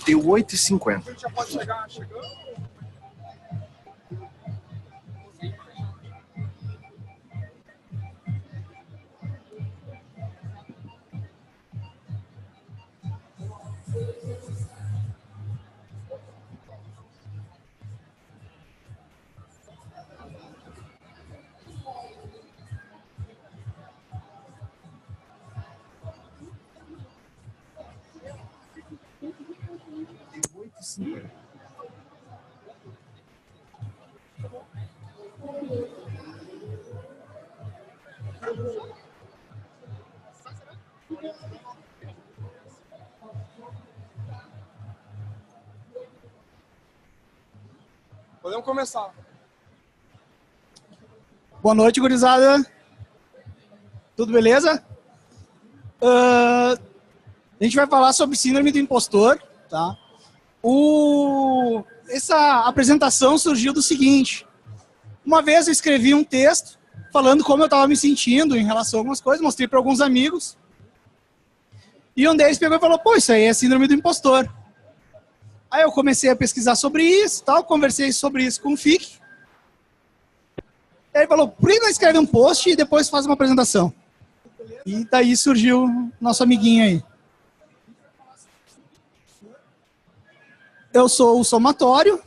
Deu 8h50. A gente já pode chegar chegando? Podemos começar. Boa noite, gurizada. Tudo beleza? A gente vai falar sobre síndrome do impostor, tá? Essa apresentação surgiu do seguinte. Uma vez eu escrevi um texto falando como eu estava me sentindo em relação a algumas coisas, mostrei para alguns amigos. E um deles pegou e falou, pô, isso aí é síndrome do impostor. Aí eu comecei a pesquisar sobre isso, tal, conversei sobre isso com o FIC. Aí ele falou, por que não escreve um post e depois faz uma apresentação? E daí surgiu nosso amiguinho aí. Eu sou o Somatório.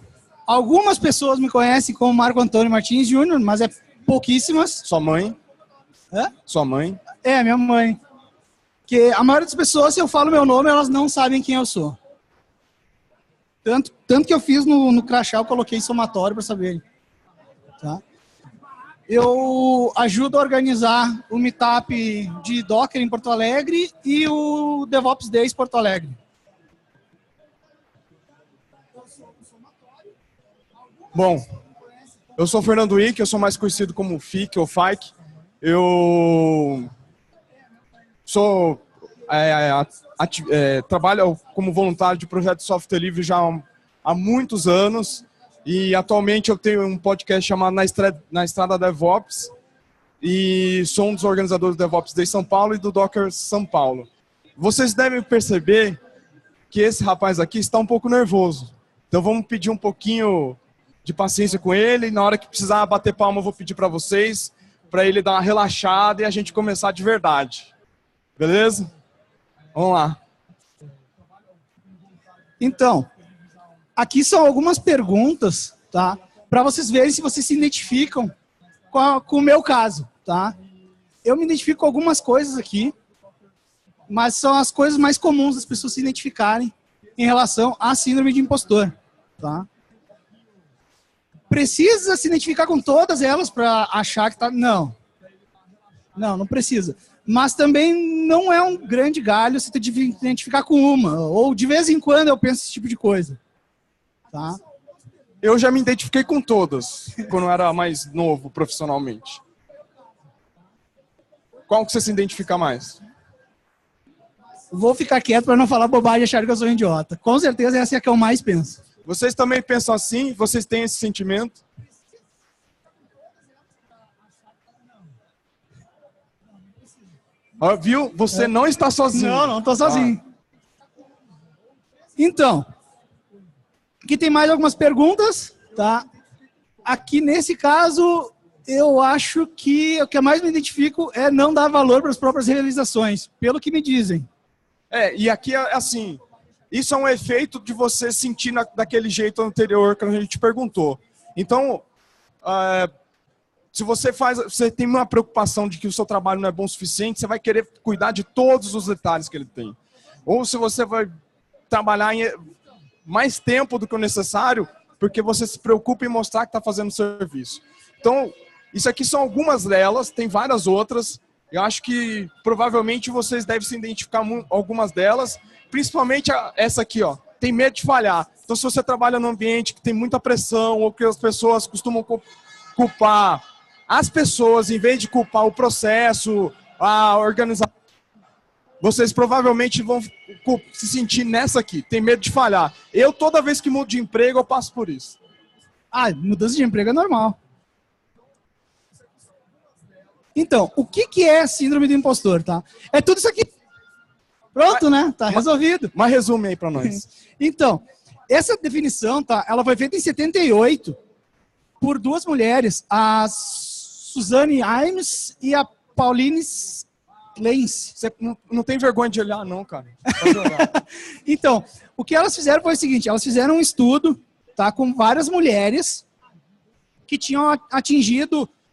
Algumas pessoas me conhecem como Marco Antônio Martins Júnior, mas é pouquíssimas. Sua mãe? Hã? Sua mãe? É, minha mãe. Porque a maioria das pessoas, se eu falo meu nome, elas não sabem quem eu sou. Tanto que eu fiz no crachá, eu coloquei somatório para saberem. Tá? Eu ajudo a organizar o Meetup de Docker em Porto Alegre e o DevOps Days Porto Alegre. Bom, eu sou o Fernando Ick, eu sou mais conhecido como FIC ou FIC. Eu sou... trabalho como voluntário de projeto de software livre já há muitos anos e atualmente eu tenho um podcast chamado Na Estrada DevOps e sou um dos organizadores do DevOps Day São Paulo e do Docker São Paulo. Vocês devem perceber que esse rapaz aqui está um pouco nervoso, então vamos pedir um pouquinho de paciência com ele. Na hora que precisar bater palma eu vou pedir para vocês, para ele dar uma relaxada e a gente começar de verdade. Beleza? Vamos lá. Então, aqui são algumas perguntas, tá? Para vocês verem se vocês se identificam com o meu caso, tá? Eu me identifico com algumas coisas aqui, mas são as coisas mais comuns das pessoas se identificarem em relação à síndrome de impostor, tá? Precisa se identificar com todas elas para achar que tá... Não. Não precisa. Mas também não é um grande galho se tu identificar com uma. Ou de vez em quando eu penso esse tipo de coisa. Tá? Eu já me identifiquei com todas, quando eu era mais novo profissionalmente. Qual que você se identifica mais? Vou ficar quieto para não falar bobagem e achar que eu sou um idiota. Com certeza essa é a que eu mais penso. Vocês também pensam assim? Vocês têm esse sentimento? Ó, viu? Você não está sozinho. Não estou sozinho. Então, Aqui tem mais algumas perguntas, tá? Aqui, nesse caso, eu acho que o que eu mais me identifico é não dar valor para as próprias realizações, pelo que me dizem. E aqui é assim, isso é um efeito de você sentir daquele jeito anterior que a gente perguntou. Então, se você tem uma preocupação de que o seu trabalho não é bom o suficiente, você vai querer cuidar de todos os detalhes que ele tem. Ou se você vai trabalhar mais tempo do que o necessário, porque você se preocupa em mostrar que está fazendo serviço. Então, isso aqui são algumas delas, tem várias outras. Eu acho que provavelmente vocês devem se identificar algumas delas, principalmente essa aqui, ó, tem medo de falhar. Então, se você trabalha num ambiente que tem muita pressão ou que as pessoas costumam culpar as pessoas em vez de culpar o processo, a organização, vocês provavelmente vão se sentir nessa aqui, tem medo de falhar. Eu, toda vez que mudo de emprego, eu passo por isso. Mudança de emprego é normal. Então, o que é síndrome do impostor, tá? É tudo isso aqui. Pronto, né? Tá resolvido. Mas resume aí para nós. Então, essa definição, tá? Ela foi feita em 78 por duas mulheres, a Suzanne Imes e a Pauline Clance. Você não tem vergonha de olhar, não, cara. Então, o que elas fizeram foi o seguinte, elas fizeram um estudo, tá, com várias mulheres que tinham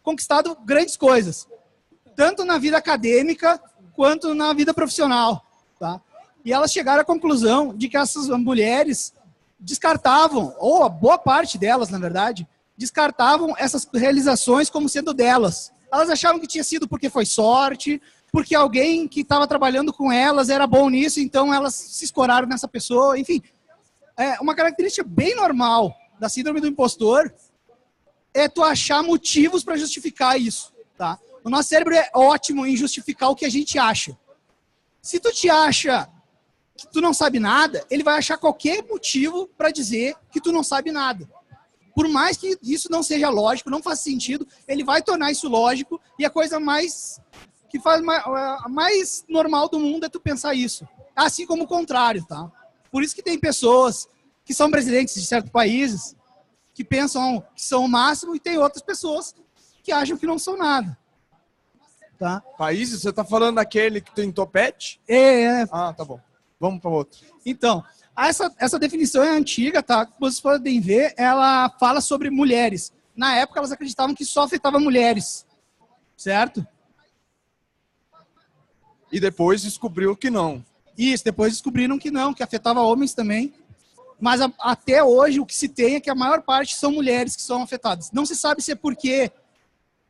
conquistado grandes coisas, tanto na vida acadêmica quanto na vida profissional, tá? E elas chegaram à conclusão de que essas mulheres descartavam, ou a boa parte delas, na verdade, descartavam essas realizações como sendo delas. Elas achavam que tinha sido porque foi sorte, porque alguém que estava trabalhando com elas era bom nisso, então elas se escoraram nessa pessoa. Enfim, uma característica bem normal da síndrome do impostor é tu achar motivos para justificar isso, tá? O nosso cérebro é ótimo em justificar o que a gente acha. Se tu te acha que tu não sabe nada, ele vai achar qualquer motivo para dizer que tu não sabe nada. Por mais que isso não seja lógico, não faça sentido, ele vai tornar isso lógico, e a coisa mais normal do mundo é tu pensar isso. Assim como o contrário, tá? Por isso que tem pessoas que são presidentes de certos países que pensam que são o máximo, e tem outras pessoas que acham que não são nada. Tá? Países? Você tá falando daquele que tem topete? Ah, tá bom. Vamos para outro. Então, essa definição é antiga, tá? Como vocês podem ver, ela fala sobre mulheres. Na época, elas acreditavam que só afetava mulheres. Certo? E depois descobriu que não. Isso, depois descobriram que não, que afetava homens também. Mas até hoje o que se tem é que a maior parte são mulheres que são afetadas. Não se sabe se é porque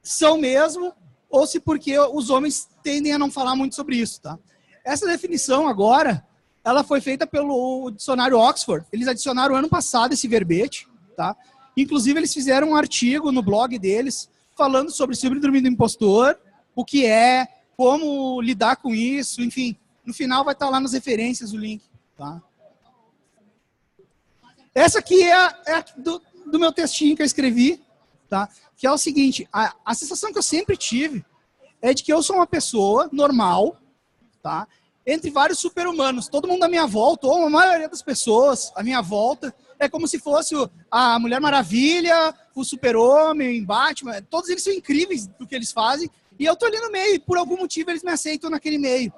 são mesmo ou se porque os homens tendem a não falar muito sobre isso, tá? Essa definição agora, ela foi feita pelo dicionário Oxford. Eles adicionaram ano passado esse verbete, tá? Inclusive eles fizeram um artigo no blog deles falando sobre síndrome do impostor, o que é, como lidar com isso, enfim. No final vai estar lá nas referências o link, tá? Essa aqui é do meu textinho que eu escrevi, tá? Que é o seguinte, a sensação que eu sempre tive é de que eu sou uma pessoa normal, tá? Entre vários super-humanos. Todo mundo à minha volta, ou a maioria das pessoas à minha volta, é como se fosse a Mulher Maravilha, o Super-Homem, Batman. Todos eles são incríveis do que eles fazem, e eu tô ali no meio, e por algum motivo eles me aceitam naquele meio,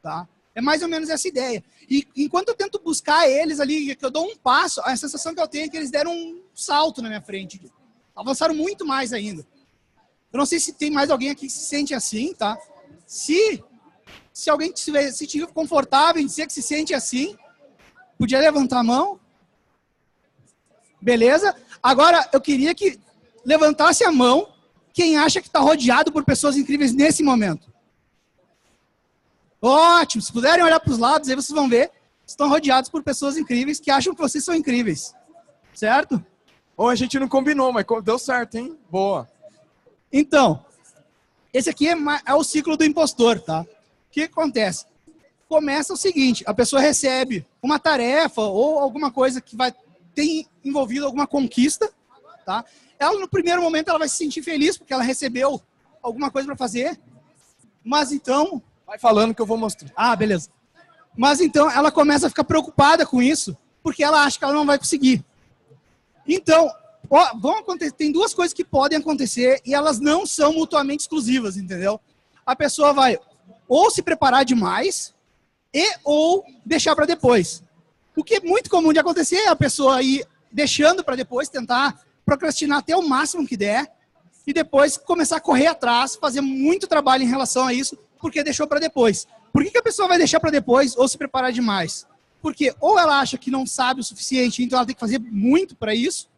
tá? É mais ou menos essa ideia. E enquanto eu tento buscar eles ali, que eu dou um passo, a sensação que eu tenho é que eles deram um salto na minha frente. Avançaram muito mais ainda. Eu não sei se tem mais alguém aqui que se sente assim, tá? Se alguém se estiver confortável em dizer que se sente assim, podia levantar a mão. Beleza? Agora, eu queria que levantasse a mão quem acha que está rodeado por pessoas incríveis nesse momento. Ótimo, se puderem olhar para os lados, aí vocês vão ver que estão rodeados por pessoas incríveis que acham que vocês são incríveis. Certo? Ou a gente não combinou, mas deu certo, hein? Boa. Então, esse aqui é o ciclo do impostor, tá? O que acontece? Começa o seguinte, a pessoa recebe uma tarefa ou alguma coisa que vai ter envolvido alguma conquista, tá? Ela, no primeiro momento, ela vai se sentir feliz porque ela recebeu alguma coisa para fazer, mas então... Vai falando que eu vou mostrar. Ah, beleza. Mas então ela começa a ficar preocupada com isso, porque ela acha que ela não vai conseguir. Então, ó, tem duas coisas que podem acontecer e elas não são mutuamente exclusivas, entendeu? A pessoa vai ou se preparar demais ou deixar para depois. O que é muito comum de acontecer é a pessoa ir deixando para depois, tentar procrastinar até o máximo que der e depois começar a correr atrás, fazer muito trabalho em relação a isso, porque deixou para depois. Por que a pessoa vai deixar para depois ou se preparar demais? Porque ou ela acha que não sabe o suficiente, então ela tem que fazer muito para isso,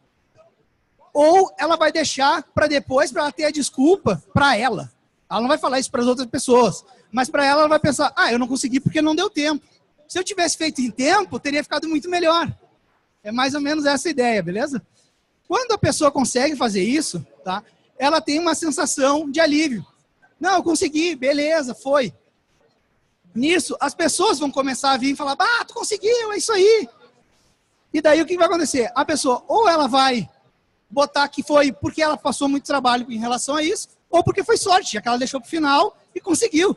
ou ela vai deixar para depois para ela ter a desculpa para ela. Ela não vai falar isso para as outras pessoas, mas para ela vai pensar, eu não consegui porque não deu tempo. Se eu tivesse feito em tempo, teria ficado muito melhor. É mais ou menos essa a ideia, beleza? Quando a pessoa consegue fazer isso, tá? Ela tem uma sensação de alívio. Não, eu consegui, beleza, foi. Nisso, as pessoas vão começar a vir e falar, tu conseguiu, é isso aí. E daí o que vai acontecer? A pessoa, ou ela vai botar que foi porque ela passou muito trabalho em relação a isso, ou porque foi sorte, já que ela deixou para o final e conseguiu.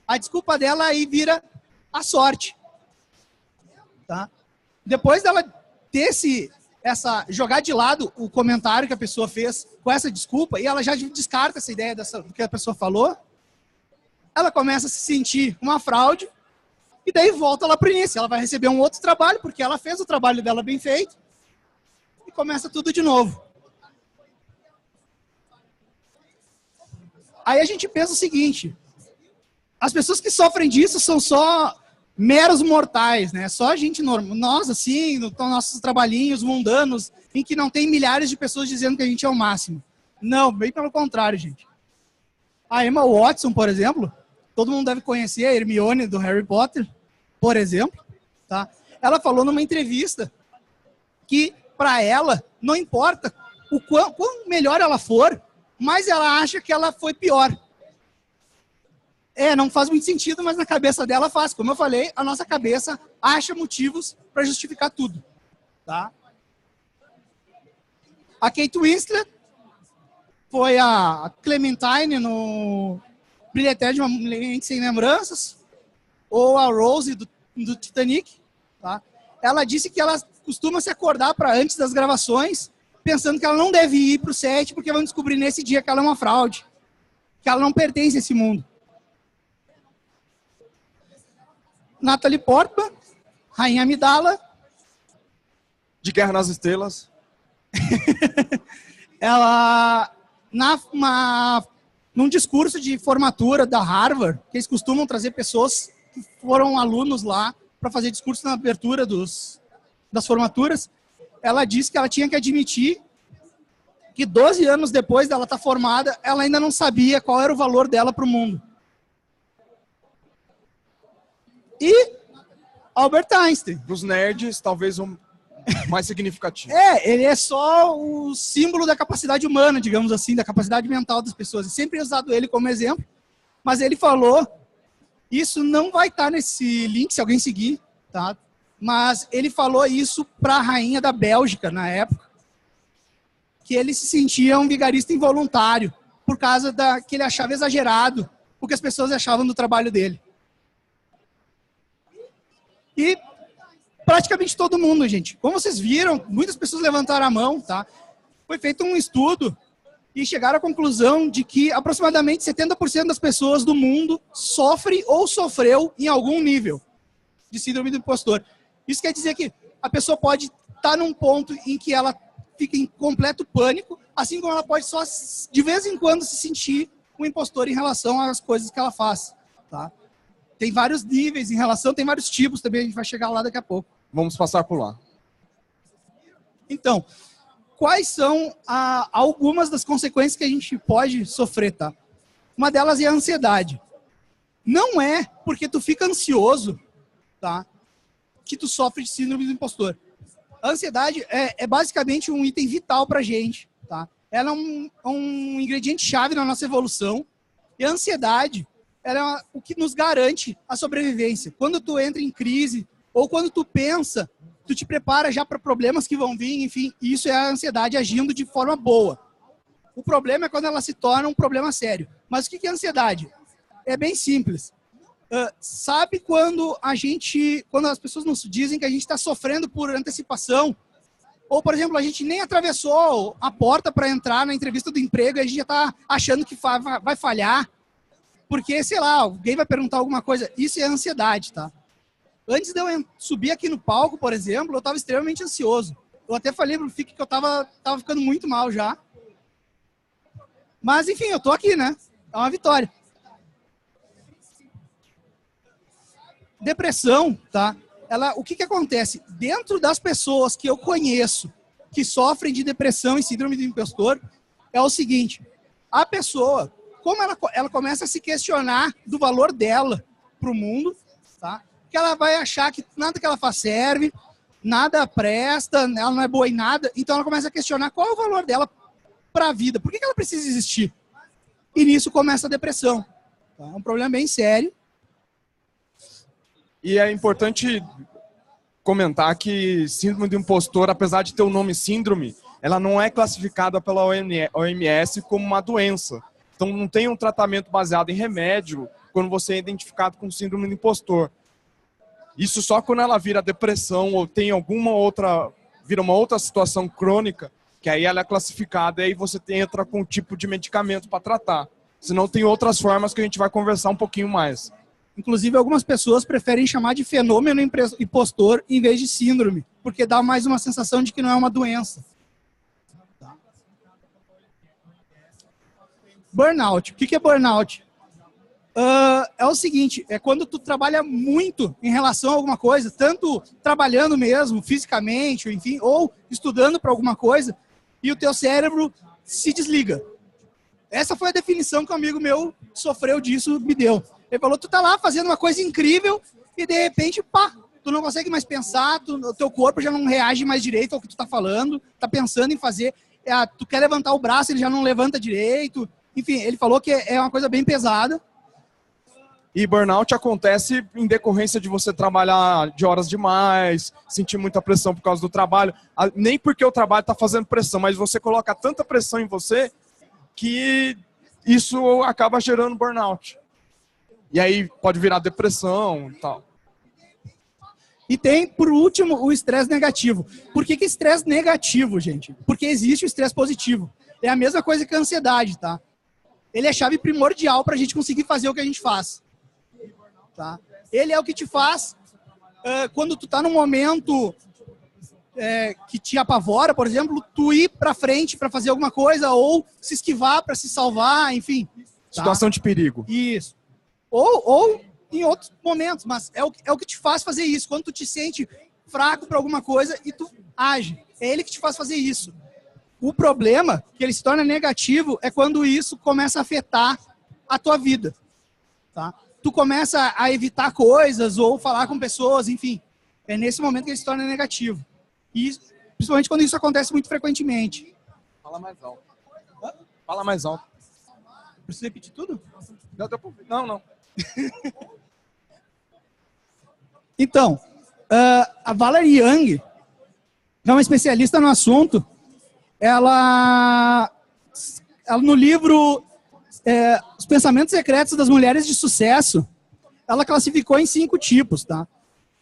A desculpa dela aí vira a sorte. Tá? Depois dela ter jogar de lado o comentário que a pessoa fez com essa desculpa, e ela já descarta essa ideia do que a pessoa falou, ela começa a se sentir uma fraude, e daí volta lá para o início. Ela vai receber um outro trabalho, porque ela fez o trabalho dela bem feito, e começa tudo de novo. Aí a gente pensa o seguinte, as pessoas que sofrem disso são só meros mortais, né? Só a gente normal, nós assim, nossos trabalhinhos mundanos, em que não tem milhares de pessoas dizendo que a gente é o máximo. Não, bem pelo contrário, gente. A Emma Watson, por exemplo, todo mundo deve conhecer a Hermione do Harry Potter, por exemplo, tá? Ela falou numa entrevista que, para ela, não importa o quão melhor ela for, mas ela acha que ela foi pior. Não faz muito sentido, mas na cabeça dela faz. Como eu falei, a nossa cabeça acha motivos para justificar tudo. Tá? A Kate Winslet foi a Clementine no Brilho Eterno de uma Mente Sem Lembranças, ou a Rose do Titanic. Tá? Ela disse que ela costuma se acordar para antes das gravações, pensando que ela não deve ir para o set, porque vão descobrir nesse dia que ela é uma fraude, que ela não pertence a esse mundo. Natalie Portman, Rainha Amidala. De Guerra nas Estrelas. Ela, num discurso de formatura da Harvard, que eles costumam trazer pessoas que foram alunos lá para fazer discurso na abertura das formaturas, ela disse que ela tinha que admitir que 12 anos depois dela estar formada, ela ainda não sabia qual era o valor dela para o mundo. E Albert Einstein. Para os nerds, talvez o mais significativo. Ele é só o símbolo da capacidade humana, digamos assim, da capacidade mental das pessoas. Eu sempre he usado ele como exemplo, mas ele falou, isso não vai estar nesse link, se alguém seguir, tá? Mas ele falou isso para a rainha da Bélgica, na época, que ele se sentia um vigarista involuntário, por causa que ele achava exagerado o que as pessoas achavam do trabalho dele. E praticamente todo mundo, gente. Como vocês viram, muitas pessoas levantaram a mão, tá? Foi feito um estudo e chegaram à conclusão de que aproximadamente 70% das pessoas do mundo sofre ou sofreu em algum nível de síndrome do impostor. Isso quer dizer que a pessoa pode estar num ponto em que ela fica em completo pânico, assim como ela pode só, de vez em quando, se sentir um impostor em relação às coisas que ela faz, tá? Tem vários níveis em relação, tem vários tipos também, a gente vai chegar lá daqui a pouco. Vamos passar por lá. Então, quais são algumas das consequências que a gente pode sofrer, tá? Uma delas é a ansiedade. Não é porque tu fica ansioso, tá, que tu sofre de síndrome do impostor. A ansiedade é basicamente um item vital pra gente, tá? Ela é um ingrediente-chave na nossa evolução. E a ansiedade, ela é o que nos garante a sobrevivência. Quando tu entra em crise, ou quando tu pensa, tu te prepara já para problemas que vão vir, enfim, isso é a ansiedade agindo de forma boa. O problema é quando ela se torna um problema sério. Mas o que é ansiedade? É bem simples. Sabe quando as pessoas nos dizem que a gente está sofrendo por antecipação, Ou, por exemplo, a gente nem atravessou a porta para entrar na entrevista do emprego e a gente já está achando que vai falhar. Porque, sei lá, alguém vai perguntar alguma coisa. Isso é ansiedade, tá? Antes de eu subir aqui no palco, por exemplo, eu estava extremamente ansioso. Eu até falei pro Fique que eu tava ficando muito mal já. Mas, enfim, eu tô aqui, né? É uma vitória. Depressão, tá? O que acontece? Dentro das pessoas que eu conheço que sofrem de depressão e síndrome do impostor, é o seguinte. A pessoa, como ela começa a se questionar do valor dela pro mundo, tá? Que ela vai achar que nada que ela faz serve, nada presta, ela não é boa em nada, então ela começa a questionar qual é o valor dela para a vida, por que ela precisa existir? E nisso começa a depressão. Tá? É um problema bem sério. E é importante comentar que síndrome do impostor, apesar de ter o nome síndrome, ela não é classificada pela OMS como uma doença. Então não tem um tratamento baseado em remédio quando você é identificado com síndrome do impostor. Isso só quando ela vira depressão ou tem vira uma outra situação crônica, que aí ela é classificada e aí você entra com um tipo de medicamento para tratar. Senão tem outras formas que a gente vai conversar um pouquinho mais. Inclusive, algumas pessoas preferem chamar de fenômeno impostor em vez de síndrome, porque dá mais uma sensação de que não é uma doença. Burnout. O que é burnout? É o seguinte, é quando tu trabalha muito em relação a alguma coisa, tanto trabalhando mesmo, fisicamente, enfim, ou estudando para alguma coisa, e o teu cérebro se desliga. Essa foi a definição que um amigo meu que sofreu disso me deu. Ele falou, tu tá lá fazendo uma coisa incrível e de repente, pá, tu não consegue mais pensar, o teu corpo já não reage mais direito ao que tu tá falando, tá pensando em fazer, tu quer levantar o braço, ele já não levanta direito. Enfim, ele falou que é uma coisa bem pesada. E burnout acontece em decorrência de você trabalhar de horas demais, sentir muita pressão por causa do trabalho. Nem porque o trabalho está fazendo pressão, mas você coloca tanta pressão em você que isso acaba gerando burnout. E aí pode virar depressão e tal. E tem, por último, o estresse negativo. Por que estresse negativo, gente? Porque existe o estresse positivo. É a mesma coisa que a ansiedade, tá? Ele é chave primordial para a gente conseguir fazer o que a gente faz. Tá? Ele é o que te faz, quando tu tá num momento que te apavora, por exemplo, tu ir para frente para fazer alguma coisa ou se esquivar para se salvar, enfim. Tá? Situação de perigo. Isso. Ou em outros momentos, mas é o que te faz fazer isso. Quando tu te sente fraco para alguma coisa e tu age. É ele que te faz fazer isso. O problema, que ele se torna negativo, é quando isso começa a afetar a tua vida. Tá? Tu começa a evitar coisas ou falar com pessoas, enfim. É nesse momento que ele se torna negativo. E principalmente quando isso acontece muito frequentemente. Fala mais alto. Fala mais alto. Precisa repetir tudo? Não. Então, a Valerie Young, que é uma especialista no assunto, ela no livro Os Pensamentos Secretos das Mulheres de Sucesso, ela classificou em 5 tipos, tá?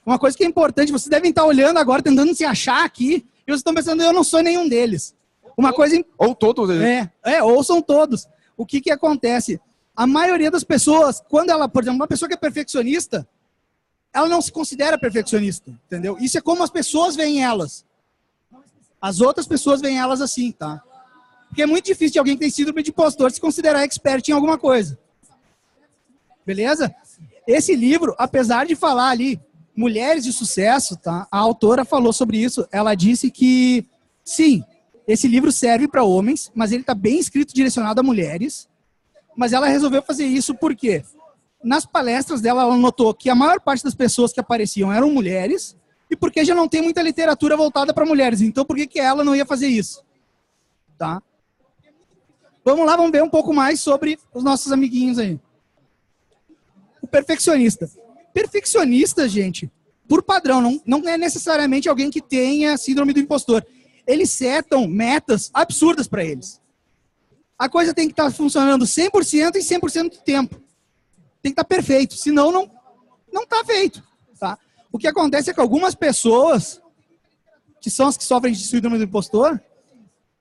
Uma coisa que é importante, vocês devem estar olhando agora, tentando se achar aqui, e vocês estão pensando, eu não sou nenhum deles. Uma coisa... Ou todos eles. Ou são todos. O que acontece? A maioria das pessoas, quando ela, por exemplo, uma pessoa que é perfeccionista, ela não se considera perfeccionista, entendeu? Isso é como as pessoas veem elas. As outras pessoas veem elas assim, tá? Porque é muito difícil de alguém que tem síndrome de impostor se considerar expert em alguma coisa. Beleza? Esse livro, apesar de falar ali mulheres de sucesso, tá? A autora falou sobre isso. Ela disse que, sim, esse livro serve para homens, mas ele está bem escrito, direcionado a mulheres. Mas ela resolveu fazer isso porque nas palestras dela, ela notou que a maior parte das pessoas que apareciam eram mulheres e porque já não tem muita literatura voltada para mulheres. Então, por que ela não ia fazer isso? Tá? Vamos lá, vamos ver um pouco mais sobre os nossos amiguinhos aí. O perfeccionista. Perfeccionista, gente, por padrão, não é necessariamente alguém que tenha síndrome do impostor. Eles setam metas absurdas para eles. A coisa tem que estar funcionando 100% em 100% do tempo. Tem que estar perfeito, senão não está feito. Tá? O que acontece é que algumas pessoas que são as que sofrem de síndrome do impostor,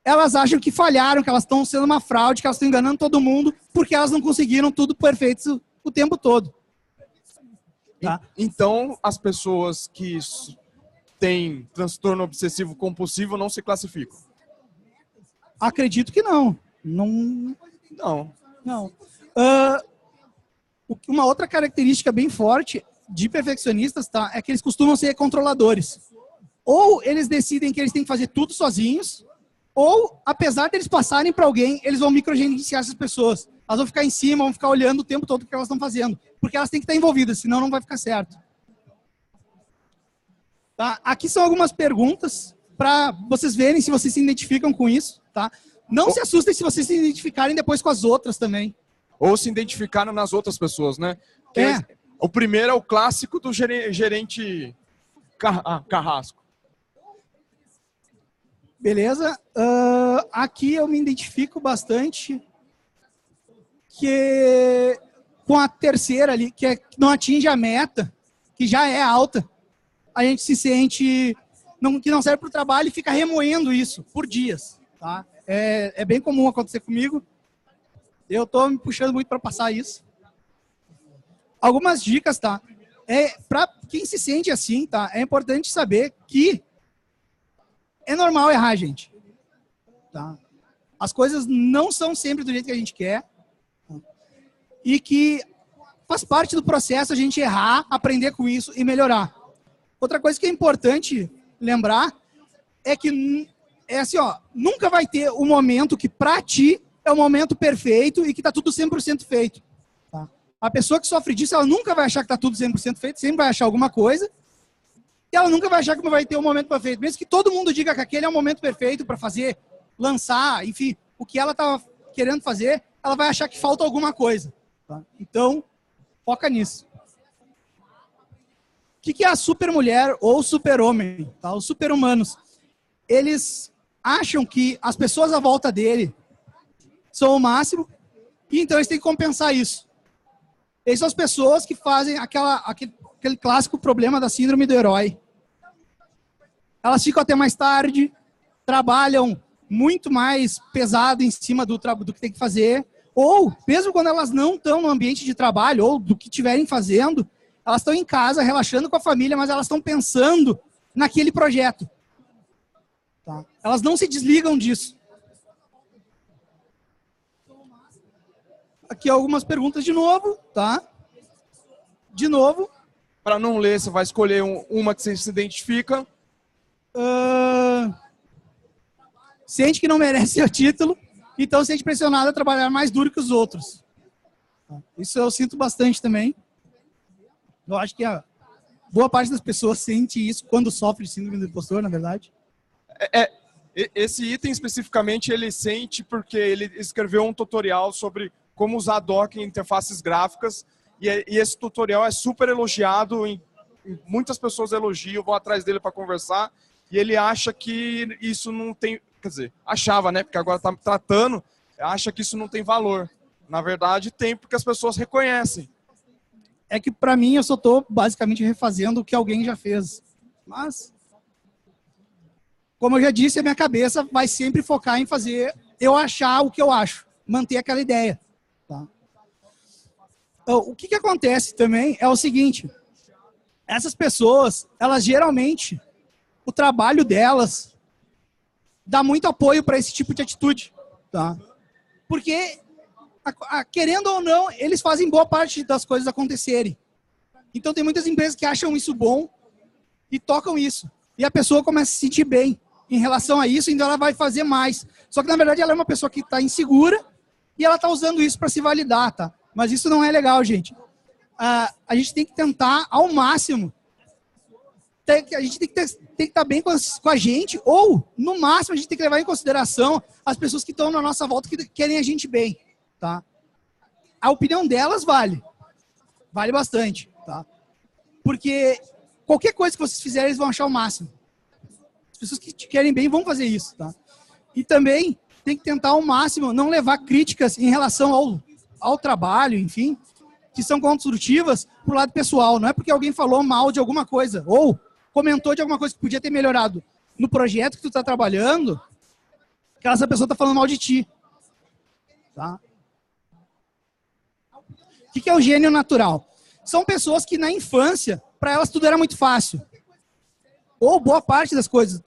elas acham que falharam, que elas estão sendo uma fraude, que elas estão enganando todo mundo, porque elas não conseguiram tudo perfeito o tempo todo. Tá? Então, as pessoas que têm transtorno obsessivo compulsivo não se classificam? Acredito que não. Não. Não. Uma outra característica bem forte de perfeccionistas, tá, é que eles costumam ser controladores. Ou eles decidem que eles têm que fazer tudo sozinhos, ou, apesar deles passarem para alguém, eles vão microgerenciar essas pessoas. Elas vão ficar em cima, vão ficar olhando o tempo todo o que elas estão fazendo. Porque elas têm que estar envolvidas, senão não vai ficar certo. Tá? Aqui são algumas perguntas para vocês verem se vocês se identificam com isso. Tá? Não se assustem se vocês se identificarem depois com as outras também. Ou se identificaram nas outras pessoas, né? O primeiro é o clássico do gerente carrasco. Beleza. Aqui eu me identifico bastante com a terceira ali, que não atinge a meta, que já é alta. A gente se sente que não serve para o trabalho e fica remoendo isso por dias. Tá? É bem comum acontecer comigo. Eu estou me puxando muito para passar isso. Algumas dicas, tá? Para quem se sente assim, tá? É importante saber que é normal errar, gente. Tá? As coisas não são sempre do jeito que a gente quer. Tá? E que faz parte do processo a gente errar, aprender com isso e melhorar. Outra coisa que é importante lembrar é que assim, ó, nunca vai ter um momento que para ti é o momento perfeito e que está tudo 100% feito. Tá? A pessoa que sofre disso, ela nunca vai achar que está tudo 100% feito, sempre vai achar alguma coisa, e ela nunca vai achar que vai ter um momento perfeito. Mesmo que todo mundo diga que aquele é o momento perfeito para fazer, lançar, enfim, o que ela está querendo fazer, ela vai achar que falta alguma coisa. Tá? Então, foca nisso. O que é a supermulher ou super-homem? Tá? Os super-humanos. Eles acham que as pessoas à volta dele são o máximo, e então eles têm que compensar isso. Essas são as pessoas que fazem aquele clássico problema da síndrome do herói. Elas ficam até mais tarde, trabalham muito mais pesado em cima do que tem que fazer, ou, mesmo quando elas não estão no ambiente de trabalho, ou do que estiverem fazendo, elas estão em casa, relaxando com a família, mas elas estão pensando naquele projeto. Tá? Elas não se desligam disso. Aqui algumas perguntas de novo, tá? De novo. Para não ler, você vai escolher uma que você se identifica. Sente que não merece o título, então sente pressionado a trabalhar mais duro que os outros. Isso eu sinto bastante também. Eu acho que a boa parte das pessoas sente isso quando sofre de síndrome do impostor, na verdade. Esse item especificamente ele sente porque ele escreveu um tutorial sobre como usar Docker em interfaces gráficas e esse tutorial é super elogiado, muitas pessoas elogiam, vão atrás dele para conversar e ele acha que isso não tem, quer dizer, achava, né, porque agora está tratando, acha que isso não tem valor. Na verdade tem, porque as pessoas reconhecem. É que para mim eu só estou basicamente refazendo o que alguém já fez, mas como eu já disse, a minha cabeça vai sempre focar em fazer eu achar o que eu acho, manter aquela ideia. Tá? Então, o que acontece também é o seguinte, essas pessoas, elas geralmente, o trabalho delas dá muito apoio para esse tipo de atitude. Tá? Porque, querendo ou não, eles fazem boa parte das coisas acontecerem. Então tem muitas empresas que acham isso bom e tocam isso. E a pessoa começa a se sentir bem em relação a isso, então ela vai fazer mais. Só que, na verdade, ela é uma pessoa que está insegura e ela está usando isso para se validar, tá? Mas isso não é legal, gente. A gente tem que tentar, ao máximo, a gente tem que estar bem com a gente, ou, no máximo, a gente tem que levar em consideração as pessoas que estão na nossa volta, que querem a gente bem, tá? A opinião delas vale bastante, tá? Porque qualquer coisa que vocês fizerem, eles vão achar o máximo. As pessoas que te querem bem vão fazer isso, tá? E também tem que tentar ao máximo não levar críticas em relação ao trabalho, enfim, que são construtivas pro lado pessoal. Não é porque alguém falou mal de alguma coisa ou comentou de alguma coisa que podia ter melhorado. no projeto que tu tá trabalhando, que essa pessoa tá falando mal de ti. Tá? O que é o gênio natural? São pessoas que na infância, para elas tudo era muito fácil. Ou boa parte das coisas.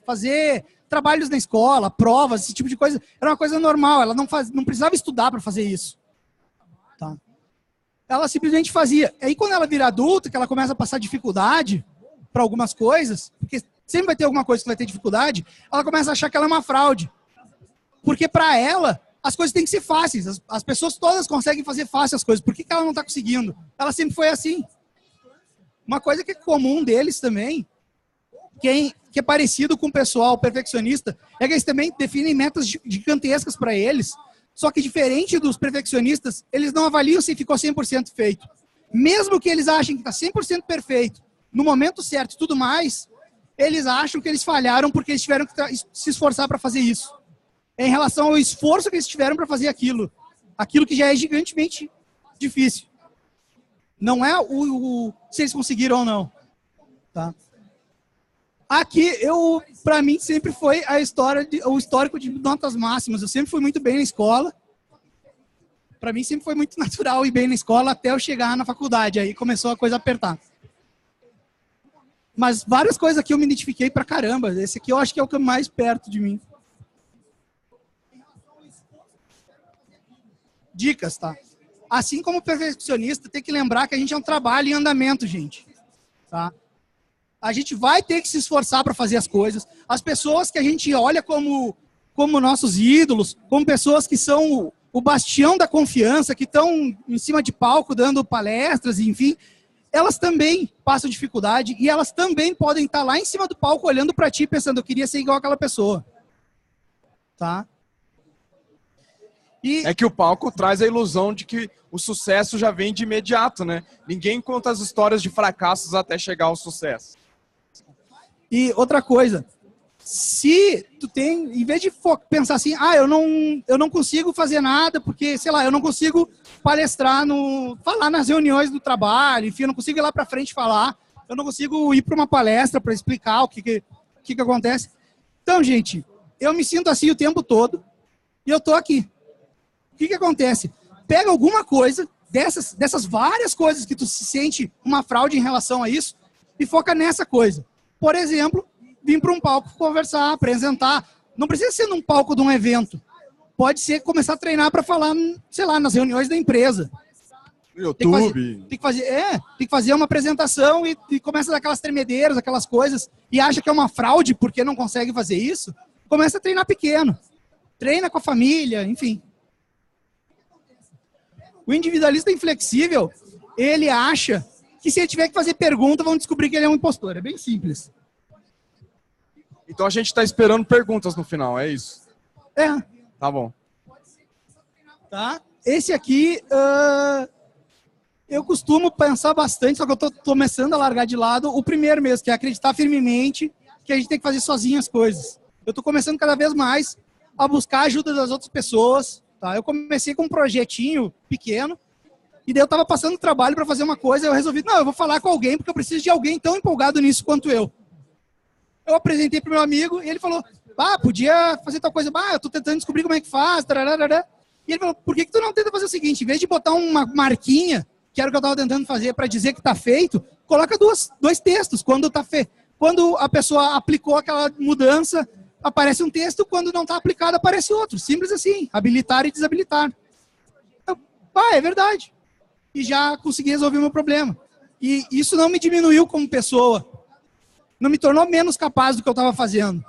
Fazer trabalhos na escola, provas, esse tipo de coisa, era uma coisa normal. Ela não precisava estudar para fazer isso. Tá? Ela simplesmente fazia. Aí quando ela vira adulta, que ela começa a passar dificuldade para algumas coisas, porque sempre vai ter alguma coisa que vai ter dificuldade, ela começa a achar que ela é uma fraude. Porque para ela, as coisas têm que ser fáceis. As pessoas todas conseguem fazer fácil as coisas. Por que ela não está conseguindo? Ela sempre foi assim. Uma coisa que é comum deles também, que é parecido com o pessoal perfeccionista, é que eles também definem metas gigantescas para eles, só que diferente dos perfeccionistas, eles não avaliam se ficou 100% feito. Mesmo que eles achem que está 100% perfeito, no momento certo e tudo mais, eles acham que eles falharam porque eles tiveram que se esforçar para fazer isso. Em relação ao esforço que eles tiveram para fazer aquilo que já é gigantemente difícil. Não é se eles conseguiram ou não. Tá? Aqui, para mim, sempre foi o histórico de notas máximas. Eu sempre fui muito bem na escola. Para mim, sempre foi muito natural ir bem na escola até eu chegar na faculdade. Aí começou a coisa a apertar. Mas várias coisas aqui eu me identifiquei pra caramba. Esse aqui eu acho que é o que é mais perto de mim. Dicas, tá? Assim como perfeccionista, tem que lembrar que a gente é um trabalho em andamento, gente. Tá? A gente vai ter que se esforçar para fazer as coisas. As pessoas que a gente olha como nossos ídolos, como pessoas que são o bastião da confiança, que estão em cima de palco dando palestras, enfim, elas também passam dificuldade e elas também podem estar lá em cima do palco olhando para ti pensando, eu queria ser igual aquela pessoa. Tá? É que o palco traz a ilusão de que o sucesso já vem de imediato, né? Ninguém conta as histórias de fracassos até chegar ao sucesso. E outra coisa, se tu tem, em vez de pensar assim, eu não consigo fazer nada porque, sei lá, eu não consigo palestrar, falar nas reuniões do trabalho, enfim, eu não consigo ir lá para frente falar, eu não consigo ir para uma palestra para explicar o que acontece. Então, gente, eu me sinto assim o tempo todo e eu tô aqui. O que acontece? Pega alguma coisa dessas várias coisas que tu se sente uma fraude em relação a isso e foca nessa coisa. Por exemplo, vir para um palco conversar, apresentar. Não precisa ser num palco de um evento. Pode ser começar a treinar para falar, sei lá, nas reuniões da empresa. YouTube. Tem que fazer uma apresentação e começa daquelas tremedeiras, aquelas coisas, e acha que é uma fraude porque não consegue fazer isso. Começa a treinar pequeno. Treina com a família, enfim. O individualista inflexível, ele acha que se ele tiver que fazer pergunta, vão descobrir que ele é um impostor. É bem simples. Então a gente está esperando perguntas no final, é isso? É. Tá bom. Tá? Esse aqui, eu costumo pensar bastante, só que eu tô começando a largar de lado o primeiro mesmo, que é acreditar firmemente que a gente tem que fazer sozinho as coisas. Eu tô começando cada vez mais a buscar a ajuda das outras pessoas. Tá? Eu comecei com um projetinho pequeno, e daí eu estava passando trabalho para fazer uma coisa, eu resolvi, eu vou falar com alguém, porque eu preciso de alguém tão empolgado nisso quanto eu. Eu apresentei para o meu amigo, e ele falou, podia fazer tal coisa, eu estou tentando descobrir como é que faz, tararara. E ele falou, por que tu não tenta fazer o seguinte, em vez de botar uma marquinha, que era o que eu estava tentando fazer para dizer que está feito, coloca dois textos, quando a pessoa aplicou aquela mudança, aparece um texto, quando não está aplicado, aparece outro. Simples assim, habilitar e desabilitar. É verdade. E já consegui resolver o meu problema. E isso não me diminuiu como pessoa. Não me tornou menos capaz do que eu estava fazendo.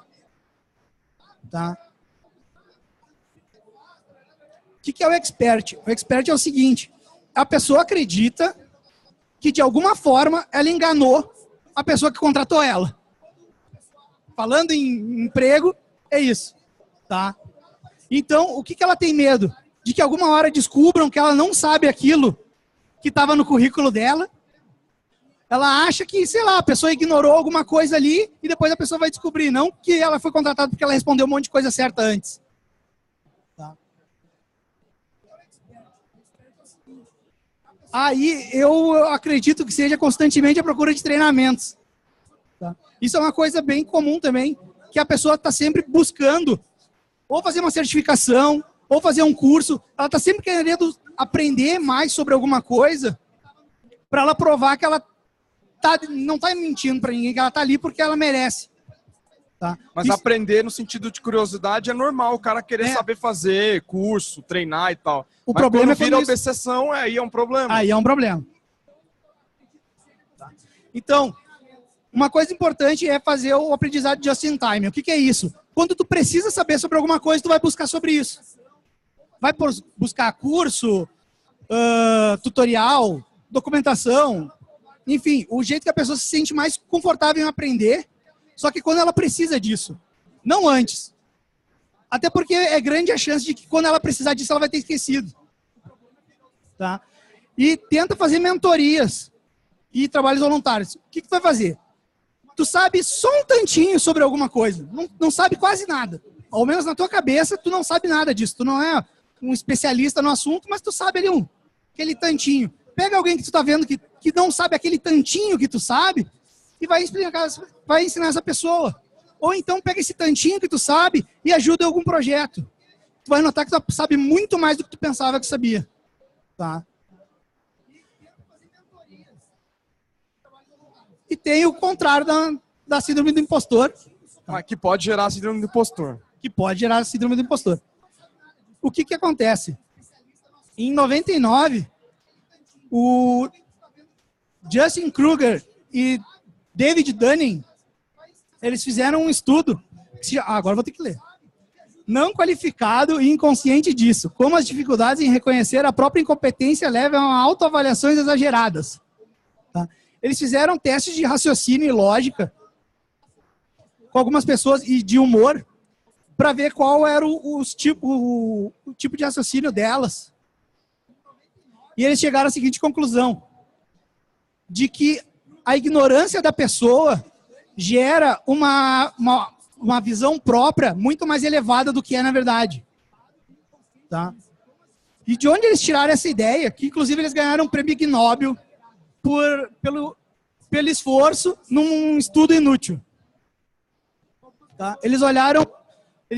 Tá? O que é o expert? O expert é o seguinte, a pessoa acredita que de alguma forma ela enganou a pessoa que contratou ela. Falando em emprego, é isso, tá? Então, o que ela tem medo? De que alguma hora descubram que ela não sabe aquilo que estava no currículo dela. Ela acha que, sei lá, a pessoa ignorou alguma coisa ali e depois a pessoa vai descobrir, não que ela foi contratada porque ela respondeu um monte de coisa certa antes. Tá? Aí, eu acredito que seja constantemente a procura de treinamentos. Tá? Isso é uma coisa bem comum também, que a pessoa está sempre buscando ou fazer uma certificação, ou fazer um curso. Ela está sempre querendo aprender mais sobre alguma coisa para ela provar que ela não está mentindo para ninguém, que ela está ali porque ela merece. Tá? Mas aprender no sentido de curiosidade é normal, o cara querer saber fazer curso, treinar e tal. O mas problema quando vira obsessão, aí é um problema. Aí é um problema. Tá? Então, uma coisa importante é fazer o aprendizado just in time. O que é isso? Quando tu precisa saber sobre alguma coisa, tu vai buscar sobre isso. Vai buscar curso, tutorial, documentação, enfim, o jeito que a pessoa se sente mais confortável em aprender, só que quando ela precisa disso, não antes. Até porque é grande a chance de que quando ela precisar disso, ela vai ter esquecido. Tá? E tenta fazer mentorias e trabalhos voluntários. O que tu vai fazer? Tu sabe só um tantinho sobre alguma coisa, não sabe quase nada. Ao menos na tua cabeça, tu não sabe nada disso. Tu não é um especialista no assunto, mas tu sabe ali aquele tantinho. Pega alguém que tu tá vendo que não sabe aquele tantinho que tu sabe e vai ensinar essa pessoa. Ou então pega esse tantinho que tu sabe e ajuda em algum projeto. Tu vai notar que tu sabe muito mais do que tu pensava que sabia. Tá? E tem o contrário da síndrome do impostor. Mas que pode gerar síndrome do impostor. Que pode gerar síndrome do impostor. O que acontece? Em 99, o Justin Kruger e David Dunning, eles fizeram um estudo. Agora vou ter que ler. Não qualificado e inconsciente disso. Como as dificuldades em reconhecer a própria incompetência levam a autoavaliações exageradas. Tá? Eles fizeram testes de raciocínio e lógica com algumas pessoas e de humor para ver qual era o tipo de raciocínio delas. E eles chegaram à seguinte conclusão: de que a ignorância da pessoa gera uma visão própria muito mais elevada do que é na verdade. Tá? E de onde eles tiraram essa ideia? Que inclusive eles ganharam um prêmio Ig Nobel pelo esforço num estudo inútil. Tá? Eles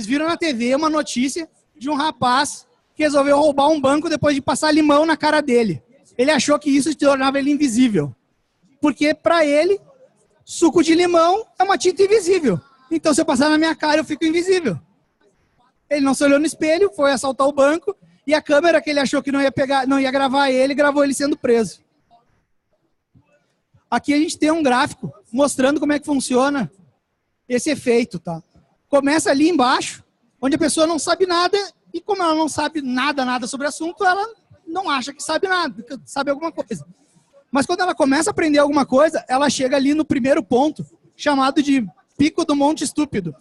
viram na TV uma notícia de um rapaz que resolveu roubar um banco depois de passar limão na cara dele. Ele achou que isso tornava ele invisível. Porque, para ele, suco de limão é uma tinta invisível. Então, se eu passar na minha cara, eu fico invisível. Ele não se olhou no espelho, foi assaltar o banco, e a câmera que ele achou que não ia gravar ele, gravou ele sendo preso. Aqui a gente tem um gráfico mostrando como é que funciona esse efeito, tá? Começa ali embaixo, onde a pessoa não sabe nada, e como ela não sabe nada sobre o assunto, ela não acha que sabe nada, que sabe alguma coisa. Mas quando ela começa a aprender alguma coisa, ela chega ali no primeiro ponto, chamado de pico do monte estúpido,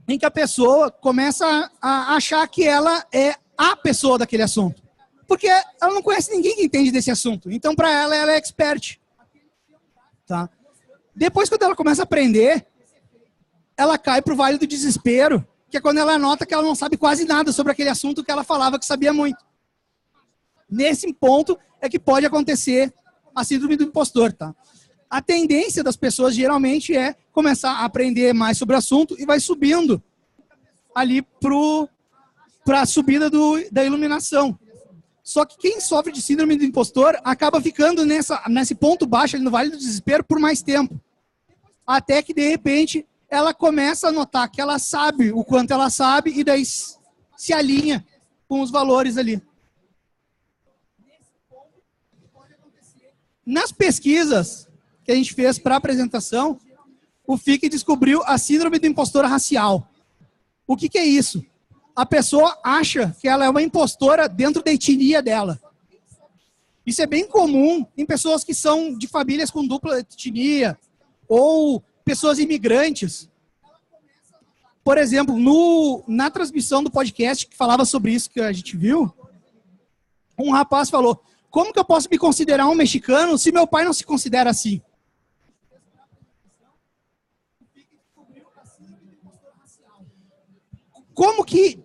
em que a pessoa começa a achar que ela é a pessoa daquele assunto. Porque ela não conhece ninguém que entende desse assunto. Então, para ela é expert. Tá? Depois, quando ela começa a aprender, ela cai para o vale do desespero, que é quando ela nota que ela não sabe quase nada sobre aquele assunto que ela falava que sabia muito. Nesse ponto é que pode acontecer a síndrome do impostor. Tá? A tendência das pessoas, geralmente, é começar a aprender mais sobre o assunto e vai subindo ali para a subida da iluminação. Só que quem sofre de síndrome do impostor acaba ficando nesse ponto baixo, ali no vale do desespero, por mais tempo. Até que, de repente, ela começa a notar que ela sabe o quanto ela sabe e daí se alinha com os valores ali. Nas pesquisas que a gente fez para a apresentação, o FIC descobriu a síndrome do impostor racial. O que é isso? A pessoa acha que ela é uma impostora dentro da etnia dela. Isso é bem comum em pessoas que são de famílias com dupla etnia ou pessoas imigrantes. Por exemplo, na transmissão do podcast que falava sobre isso que a gente viu, um rapaz falou: como que eu posso me considerar um mexicano se meu pai não se considera assim? Como que...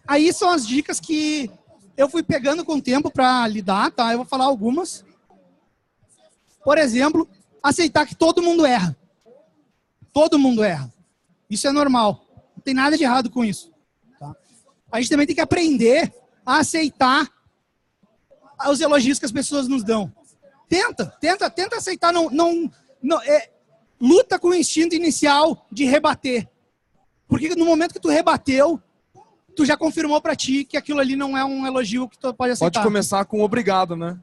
aí são as dicas que eu fui pegando com o tempo para lidar, tá? Eu vou falar algumas. Por exemplo, aceitar que todo mundo erra. Todo mundo erra. Isso é normal. Não tem nada de errado com isso. Tá? A gente também tem que aprender a aceitar os elogios que as pessoas nos dão. Tenta aceitar. Luta com o instinto inicial de rebater. Porque no momento que tu rebateu, tu já confirmou pra ti que aquilo ali não é um elogio que tu pode aceitar. Pode começar com obrigado, né?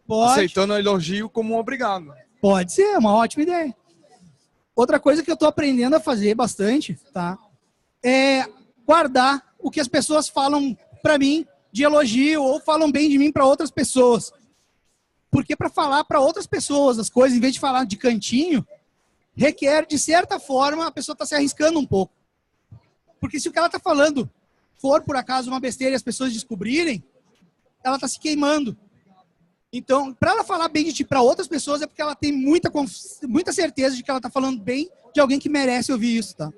Pode. Aceitando o elogio como um obrigado. Pode ser, é uma ótima ideia. Outra coisa que eu tô aprendendo a fazer bastante, tá? É guardar o que as pessoas falam pra mim de elogio ou falam bem de mim pra outras pessoas. Porque pra falar pra outras pessoas as coisas, em vez de falar de cantinho, requer, de certa forma, a pessoa tá se arriscando um pouco. Porque se o que ela tá falando for, por acaso, uma besteira e as pessoas descobrirem, ela tá se queimando. Então, para ela falar bem de ti para outras pessoas, é porque ela tem muita certeza de que ela tá falando bem de alguém que merece ouvir isso, tá?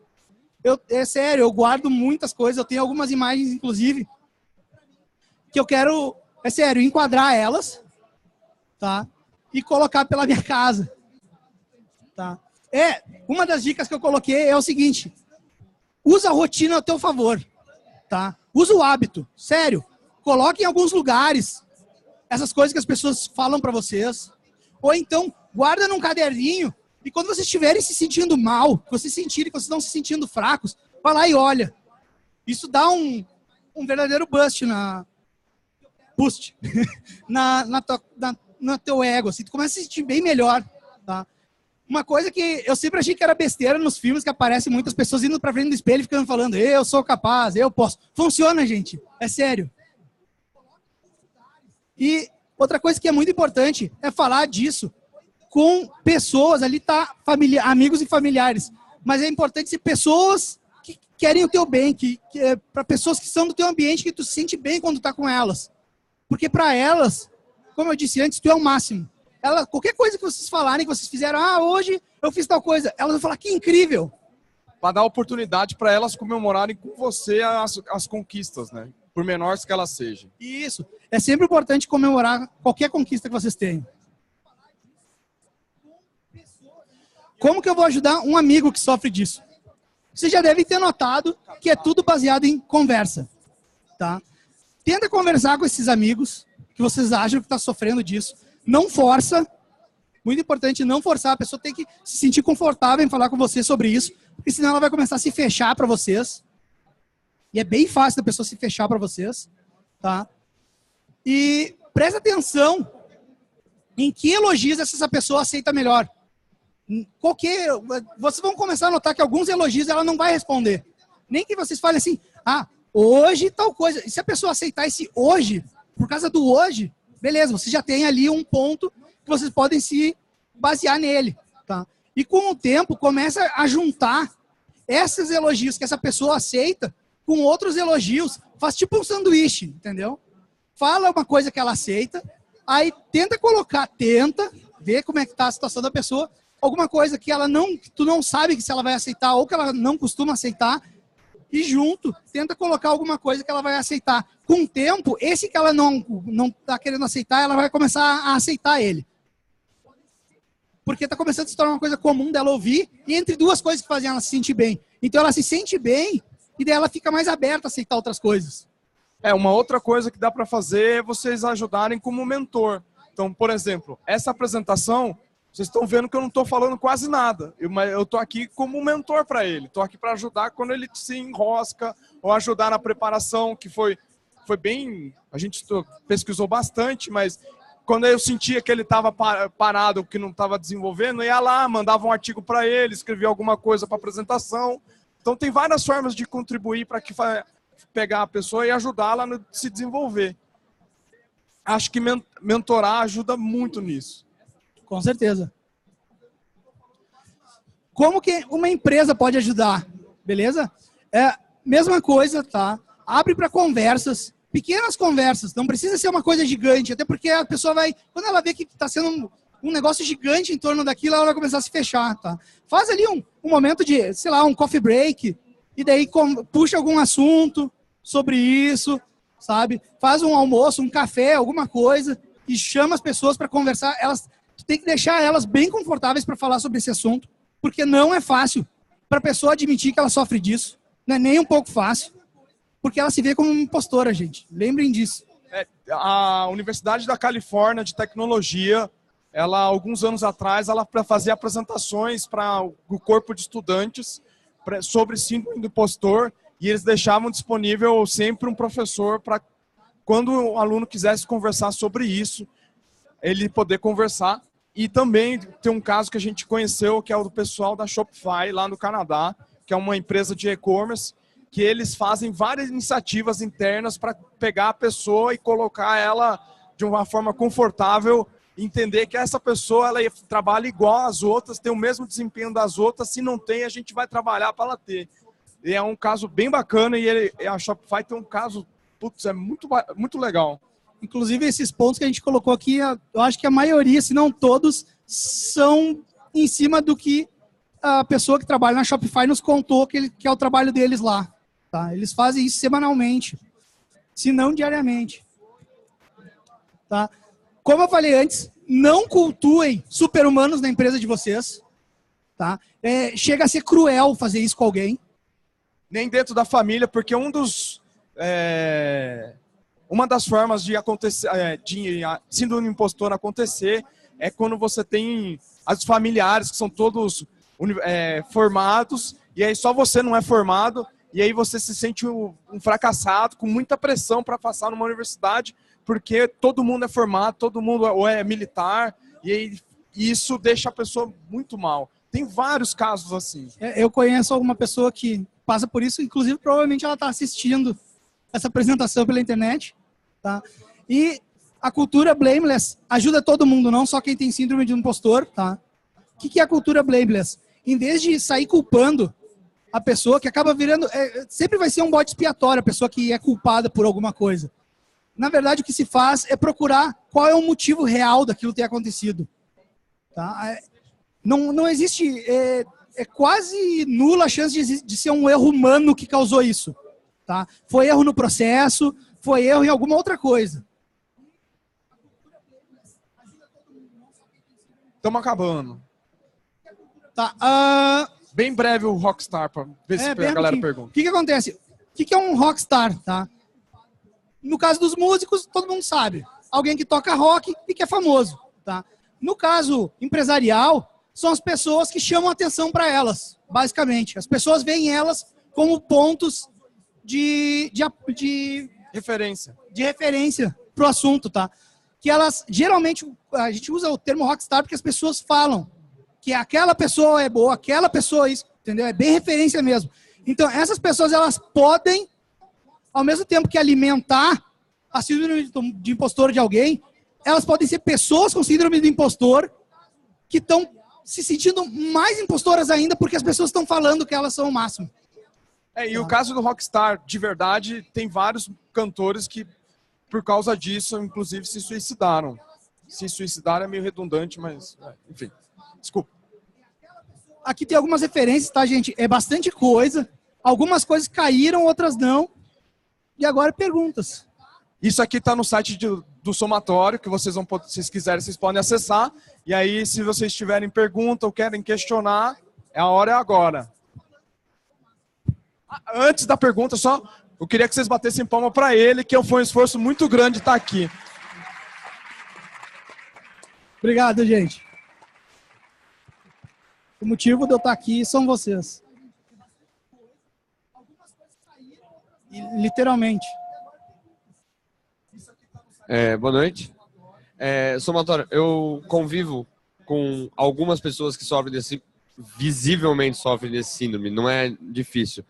É sério, eu guardo muitas coisas, eu tenho algumas imagens, inclusive, que eu quero, é sério, enquadrar elas, tá? E colocar pela minha casa, tá? Uma das dicas que eu coloquei é o seguinte: usa a rotina a teu favor, tá? Usa o hábito, sério. Coloque em alguns lugares essas coisas que as pessoas falam pra vocês. Ou então, guarda num caderninho e quando vocês estiverem se sentindo mal, que vocês sentirem que vocês estão se sentindo fracos, vai lá e olha. Isso dá um verdadeiro boost no teu ego, assim. Tu começa a se sentir bem melhor, tá? Uma coisa que eu sempre achei que era besteira nos filmes, que aparecem muitas pessoas indo pra frente do espelho e ficando falando, eu sou capaz, eu posso. Funciona, gente. É sério. E outra coisa que é muito importante é falar disso com pessoas, ali tá amigos e familiares. Mas é importante ser pessoas que querem o teu bem, para pessoas que são do teu ambiente, que tu se sente bem quando tá com elas. Porque para elas, como eu disse antes, tu é o máximo. Qualquer coisa que vocês falarem, que vocês fizeram, hoje eu fiz tal coisa, elas vão falar, que incrível. Para dar oportunidade para elas comemorarem com você as conquistas, né? Por menores que elas sejam. Isso. É sempre importante comemorar qualquer conquista que vocês tenham. Como que eu vou ajudar um amigo que sofre disso? Vocês já devem ter notado que é tudo baseado em conversa, tá? Tenta conversar com esses amigos que vocês acham que está sofrendo disso. Não força. Muito importante não forçar. A pessoa tem que se sentir confortável em falar com você sobre isso, porque senão ela vai começar a se fechar para vocês. E é bem fácil da pessoa se fechar para vocês, tá? E presta atenção em que elogios essa pessoa aceita melhor. Vocês vão começar a notar que alguns elogios ela não vai responder. Nem que vocês falem assim, hoje tal coisa. E se a pessoa aceitar esse hoje, por causa do hoje, beleza, vocês já tem ali um ponto que vocês podem se basear nele, tá? E com o tempo, começa a juntar esses elogios que essa pessoa aceita com outros elogios. Faz tipo um sanduíche, entendeu? Fala uma coisa que ela aceita, aí tenta ver como é que tá a situação da pessoa, alguma coisa que tu não sabe se ela vai aceitar ou que ela não costuma aceitar, e junto, tenta colocar alguma coisa que ela vai aceitar. Com o tempo, esse que ela não tá querendo aceitar, ela vai começar a aceitar ele. Porque tá começando a se tornar uma coisa comum dela ouvir, e entre duas coisas que fazem ela se sentir bem. Então ela se sente bem, e daí ela fica mais aberta a aceitar outras coisas. Uma outra coisa que dá para fazer é vocês ajudarem como mentor. Então, por exemplo, essa apresentação, vocês estão vendo que eu não estou falando quase nada. Eu estou aqui como mentor para ele. Estou aqui para ajudar quando ele se enrosca, ou ajudar na preparação, que foi bem... A gente pesquisou bastante, mas quando eu sentia que ele estava parado, que não estava desenvolvendo, eu ia lá, mandava um artigo para ele, escrevia alguma coisa para apresentação. Então, tem várias formas de contribuir para que pegar a pessoa e ajudá-la a se desenvolver. Acho que mentorar ajuda muito nisso. Com certeza. Como que uma empresa pode ajudar? Beleza? Mesma coisa, tá? Abre para conversas, pequenas conversas. Não precisa ser uma coisa gigante, até porque a pessoa vai... Quando ela vê que está sendo um negócio gigante em torno daquilo, ela vai começar a se fechar, tá? Faz ali um momento de, sei lá, um coffee break, e daí puxa algum assunto sobre isso, sabe? Faz um almoço, um café, alguma coisa, e chama as pessoas para conversar. tu tem que deixar elas bem confortáveis para falar sobre esse assunto, porque não é fácil para a pessoa admitir que ela sofre disso. Não é nem um pouco fácil, porque ela se vê como uma impostora, gente. Lembrem disso. A Universidade da Califórnia de Tecnologia, ela, alguns anos atrás, ela fazia apresentações para o corpo de estudantes sobre síndrome do impostor, e eles deixavam disponível sempre um professor para, quando o aluno quisesse conversar sobre isso, ele poder conversar. E também tem um caso que a gente conheceu, que é o do pessoal da Shopify, lá no Canadá, que é uma empresa de e-commerce, que eles fazem várias iniciativas internas para pegar a pessoa e colocar ela de uma forma confortável, entender que essa pessoa ela trabalha igual às outras, tem o mesmo desempenho das outras, se não tem, a gente vai trabalhar para ela ter. E é um caso bem bacana e a Shopify tem um caso, putz, é muito legal. Inclusive, esses pontos que a gente colocou aqui, eu acho que a maioria, se não todos, são em cima do que a pessoa que trabalha na Shopify nos contou que é o trabalho deles lá. Tá? Eles fazem isso semanalmente, se não diariamente. Tá? Como eu falei antes, não cultuem super-humanos na empresa de vocês. Tá? Chega a ser cruel fazer isso com alguém. Nem dentro da família, porque uma das formas de acontecer, de síndrome do impostor acontecer é quando você tem os familiares que são todos formados, e aí só você não é formado, e aí você se sente um fracassado, com muita pressão para passar numa universidade, porque todo mundo é formado, todo mundo ou é militar, e aí isso deixa a pessoa muito mal. Tem vários casos assim. Eu conheço alguma pessoa que passa por isso, inclusive provavelmente ela está assistindo essa apresentação pela internet. Tá? E a cultura blameless ajuda todo mundo, não só quem tem síndrome de impostor. Tá? O que é a cultura blameless? Em vez de sair culpando a pessoa que acaba virando... sempre vai ser um bode expiatório, a pessoa que é culpada por alguma coisa. Na verdade, o que se faz é procurar qual é o motivo real daquilo ter acontecido. Tá? Não existe... É quase nula a chance de ser um erro humano que causou isso. Tá? Foi erro no processo, foi erro em alguma outra coisa. Estamos acabando. Tá, bem breve o Rockstar, para ver se a galera pergunta. O que acontece? O que é um Rockstar? Tá? No caso dos músicos, todo mundo sabe. Alguém que toca rock e que é famoso. Tá? No caso empresarial, são as pessoas que chamam atenção para elas, basicamente. As pessoas veem elas como pontos de referência para o assunto, tá? Que elas, geralmente, a gente usa o termo rockstar porque as pessoas falam que aquela pessoa é boa, aquela pessoa é isso, entendeu? É bem referência mesmo. Então, essas pessoas, elas podem, ao mesmo tempo que alimentar a síndrome de impostor de alguém, elas podem ser pessoas com síndrome de impostor que estão se sentindo mais impostoras ainda porque as pessoas estão falando que elas são o máximo. E o caso do Rockstar, de verdade, tem vários cantores que, por causa disso, inclusive, se suicidaram. Se suicidar é meio redundante, mas, enfim. Desculpa. Aqui tem algumas referências, tá, gente? É bastante coisa. Algumas coisas caíram, outras não. E agora perguntas. Isso aqui está no site do Somatório, que vocês vão, se vocês quiserem, vocês podem acessar. E aí, se vocês tiverem pergunta ou querem questionar, a hora é agora. Antes da pergunta, só eu queria que vocês batessem palma para ele, que foi um esforço muito grande estar aqui. Obrigado, gente. O motivo de eu estar aqui são vocês. Literalmente. Boa noite. Somatório, eu convivo com algumas pessoas que visivelmente sofrem desse síndrome, não é difícil.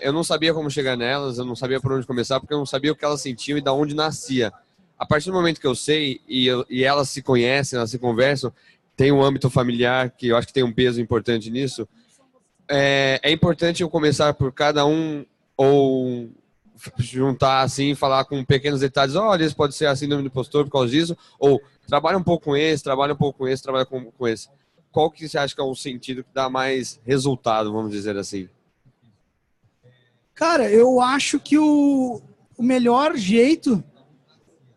Eu não sabia como chegar nelas, eu não sabia por onde começar, porque eu não sabia o que elas sentiam e de onde nascia. A partir do momento que eu sei, e elas se conhecem, elas se conversam, tem um âmbito familiar, que eu acho que tem um peso importante nisso, é importante eu começar por cada um, ou juntar assim, falar com pequenos detalhes, olha, esse pode ser a síndrome do impostor por causa disso, ou trabalha um pouco com esse, trabalha um pouco com esse, trabalha com esse. Qual que você acha que é o sentido que dá mais resultado, vamos dizer assim? Cara, eu acho que o melhor jeito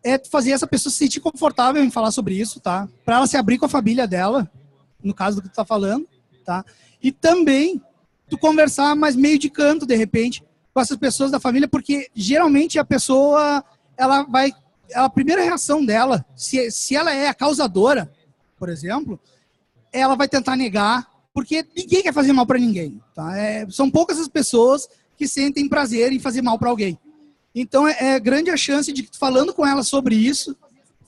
é fazer essa pessoa se sentir confortável em falar sobre isso, tá? Para ela se abrir com a família dela, no caso do que tu tá falando, tá? E também tu conversar mais meio de canto, de repente, com essas pessoas da família, porque geralmente a pessoa, a primeira reação dela, se ela é a causadora, por exemplo, ela vai tentar negar, porque ninguém quer fazer mal para ninguém, tá? São poucas as pessoas que sentem prazer em fazer mal para alguém. Então, é grande a chance de que, falando com elas sobre isso,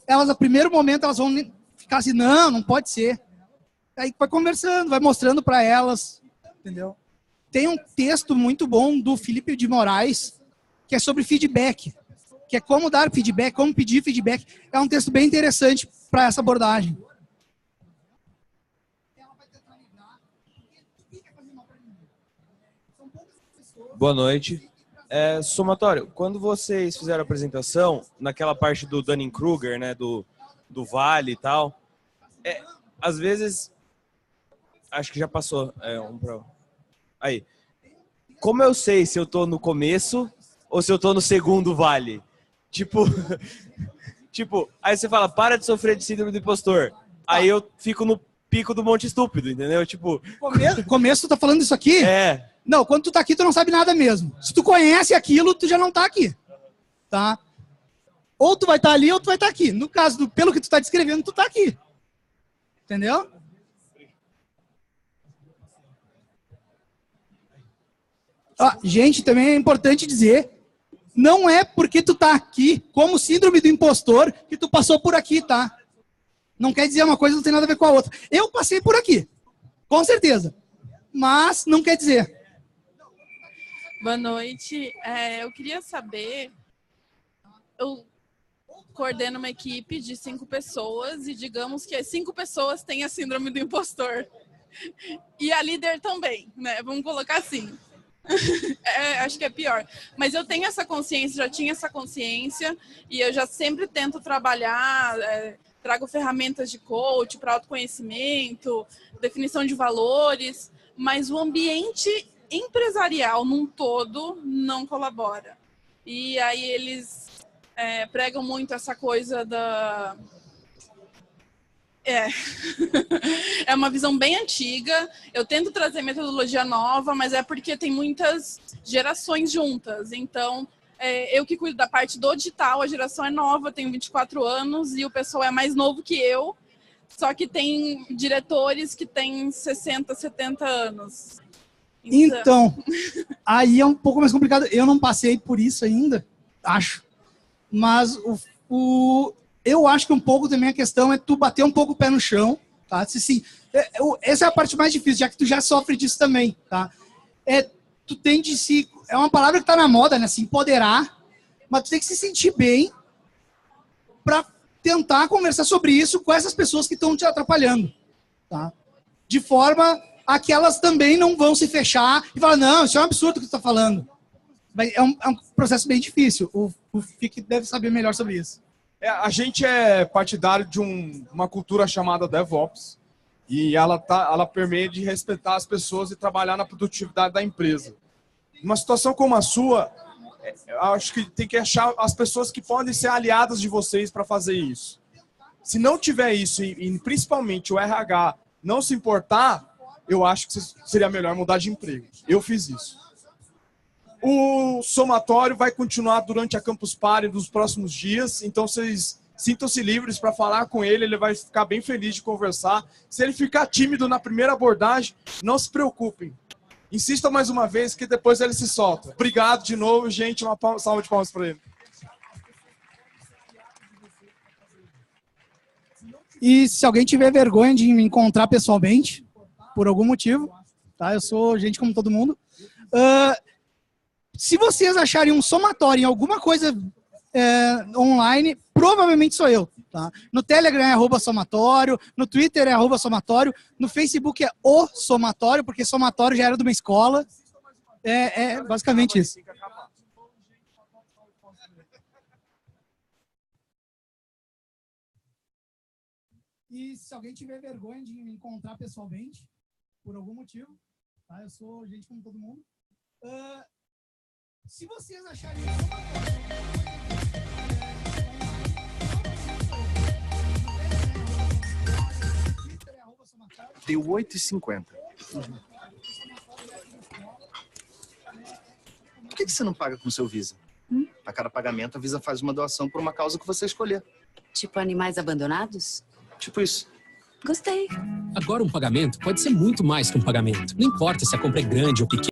elas, no primeiro momento, elas vão ficar assim, não pode ser. Aí vai conversando, vai mostrando para elas, entendeu? Tem um texto muito bom do Felipe de Moraes, que é sobre feedback, que é como dar feedback, como pedir feedback. É um texto bem interessante para essa abordagem. Boa noite. Somatório, quando vocês fizeram a apresentação, naquela parte do Dunning-Kruger, né, do vale e tal, às vezes, acho que já passou. Aí, como eu sei se eu tô no começo ou se eu tô no segundo vale? Tipo, aí você fala, para de sofrer de síndrome do impostor. Aí eu fico no pico do Monte Estúpido, entendeu? Tipo... Começo, tu tá falando isso aqui? Não, quando tu tá aqui, tu não sabe nada mesmo. Se tu conhece aquilo, tu já não tá aqui. Tá? Ou tu vai estar ali, ou tu vai estar aqui. No caso, pelo que tu tá descrevendo, tu tá aqui. Entendeu? Gente, também é importante dizer, não é porque tu tá aqui, como síndrome do impostor, que tu passou por aqui, tá? Não quer dizer uma coisa, não tem nada a ver com a outra. Eu passei por aqui, com certeza. Mas não quer dizer. Boa noite. Eu queria saber, eu coordeno uma equipe de 5 pessoas e digamos que as 5 pessoas têm a síndrome do impostor. E a líder também, né? Vamos colocar assim. Acho que é pior. Mas eu tenho essa consciência, já tinha essa consciência e eu já sempre tento trabalhar, trago ferramentas de coach para autoconhecimento, definição de valores, mas o ambiente empresarial num todo não colabora. E aí eles pregam muito essa coisa da... É uma visão bem antiga. Eu tento trazer metodologia nova, mas é porque tem muitas gerações juntas. Então, eu que cuido da parte do digital, a geração é nova, eu tenho 24 anos e o pessoal é mais novo que eu, só que tem diretores que têm 60, 70 anos. Então, aí é um pouco mais complicado. Eu não passei por isso ainda, acho. Mas eu acho que um pouco também a questão é tu bater um pouco o pé no chão, tá? Assim, essa é a parte mais difícil, já que tu já sofre disso também, tá? Tu tem de se... É uma palavra que tá na moda, né? Se empoderar, mas tu tem que se sentir bem para tentar conversar sobre isso com essas pessoas que estão te atrapalhando, tá? De forma a que elas também não vão se fechar e falar, não, isso é um absurdo que tu tá falando. É um processo bem difícil. O FIC deve saber melhor sobre isso. A gente é partidário de uma cultura chamada DevOps e ela permeia de respeitar as pessoas e trabalhar na produtividade da empresa. Numa situação como a sua, acho que tem que achar as pessoas que podem ser aliadas de vocês para fazer isso. Se não tiver isso e principalmente o RH não se importar, eu acho que seria melhor mudar de emprego. Eu fiz isso. O somatório vai continuar durante a Campus Party nos próximos dias, então vocês sintam-se livres para falar com ele, ele vai ficar bem feliz de conversar. Se ele ficar tímido na primeira abordagem, não se preocupem. Insistam mais uma vez que depois ele se solta. Obrigado de novo, gente. Uma salva de palmas para ele. E se alguém tiver vergonha de me encontrar pessoalmente, por algum motivo, tá? Eu sou gente como todo mundo. Se vocês acharem um somatório em alguma coisa online, provavelmente sou eu. Tá? No Telegram é @somatório, no Twitter é @somatório, no Facebook é o somatório, porque somatório já era de uma escola. É basicamente isso. E se alguém tiver vergonha de me encontrar pessoalmente, por algum motivo, tá? Eu sou gente como todo mundo. Se vocês acharem Deu R$8,50. Por que você não paga com o seu Visa? A cada pagamento, a Visa faz uma doação por uma causa que você escolher. Tipo animais abandonados? Tipo isso. Gostei. Agora um pagamento pode ser muito mais que um pagamento. Não importa se a compra é grande ou pequena.